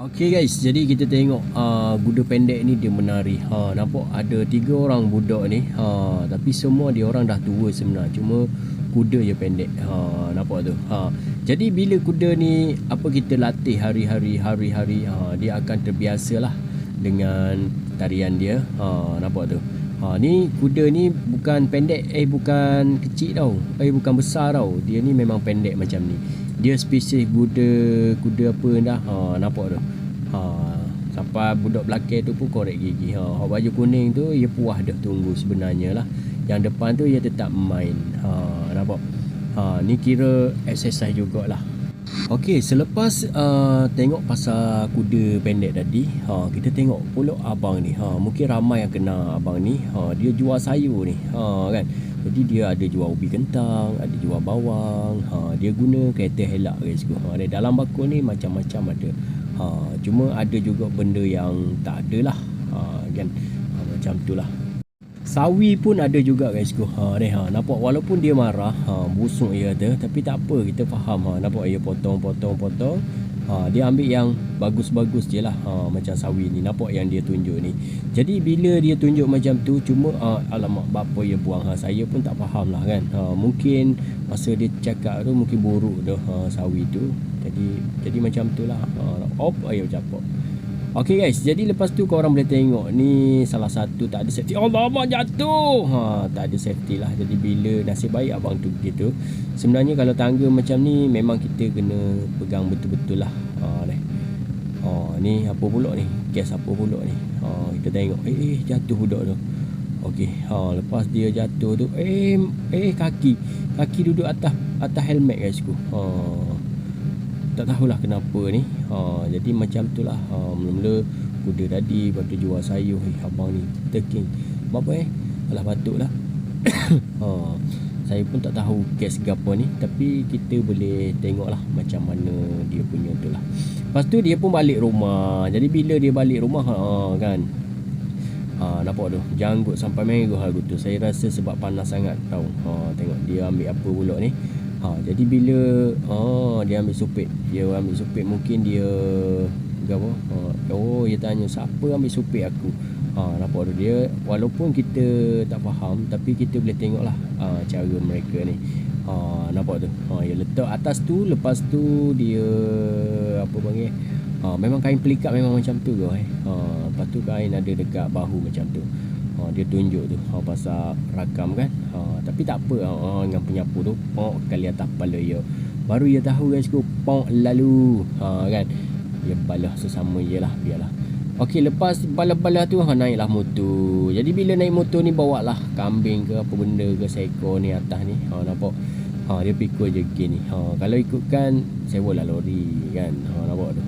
Okay guys, jadi kita tengok kuda pendek ni dia menari. Nampak ada 3 orang budak ni. Tapi semua dia orang dah tua sebenarnya. Cuma kuda je pendek. Nampak tu. Jadi bila kuda ni apa kita latih hari-hari, dia akan terbiasalah dengan tarian dia. Nampak tu. Ni kuda ni bukan pendek, bukan kecil tau. Bukan besar tau. Dia ni memang pendek macam ni. Dia spesies kuda apa dah. Nampak tu. Sampai budak belakang tu pun korek gigi. Hak baju kuning tu dia puas dah tunggu sebenarnya lah. Yang depan tu dia tetap main. Nampak. Ni kira exercise jugalah. Okey, selepas tengok pasal kuda pendek tadi, kita tengok pula abang ni. Mungkin ramai yang kenal abang ni. Dia jual sayur ni. Kan. Jadi dia ada jual ubi kentang, ada jual bawang. Dia guna kereta helak guys. Dia dalam bakul ni macam-macam ada. Cuma ada juga benda yang tak ada lah. Kan. Macam tu lah. Sawi pun ada juga guys. Nampak walaupun dia marah, busuk dia kata, tapi tak apa, kita faham. Nampak dia potong. Dia ambil yang bagus-bagus je lah. Macam sawi ni, nampak yang dia tunjuk ni. Jadi bila dia tunjuk macam tu, cuma alamak bapa dia buang. Saya pun tak faham lah kan. Mungkin masa dia cakap tu mungkin buruk dah sawi tu. Jadi macam tu lah. Ayo capok. Okey guys, jadi lepas tu korang boleh tengok ni salah satu tak ada safety. Allah, abang jatuh. Tak ada safety lah. Jadi bila nasib baik abang tu gitu. Sebenarnya kalau tangga macam ni memang kita kena pegang betul-betul lah. Ni apa pula ni? Gas apa pula ni? Kita tengok. Jatuh budak tu. Okey, lepas dia jatuh tu kaki duduk atas helmet guys ku. Tak tahulah kenapa ni. Jadi macam tu lah. Mula-mula kuda tadi, lepas tu jual sayur. Abang ni terking. Apa alah batuk lah. Saya pun tak tahu kes gapo ni. Tapi kita boleh tengok lah macam mana dia punya tu lah. Lepas tu dia pun balik rumah. Jadi bila dia balik rumah kan, nampak tu janggut sampai merah lagu tu. Saya rasa sebab panas sangat tau. Tengok dia ambil apa pula ni. Jadi bila dia ambil supit. Mungkin dia apa? Dia tanya siapa ambil supit aku. Nampak tu dia, walaupun kita tak faham tapi kita boleh tengoklah cara mereka ni. Nampak tu. Dia letak atas tu, lepas tu dia apa panggil? Memang kain pelikat memang macam tu ke. Lepas tu kain ada dekat bahu macam tu. Dia tunjuk tu pasal rakam kan. Tapi tak apa, dengan penyapu tu kali atas kepala dia. Baru dia tahu guys lalu kan. Dia balah sesama je lah, biarlah. Okey, lepas balah-balah tu naiklah motor. Jadi bila naik motor ni bawa lah kambing ke apa benda ke seekor ni atas ni. Nampak. Dia pikul je gini. Kalau ikutkan sewalah lori kan. Nampak tu.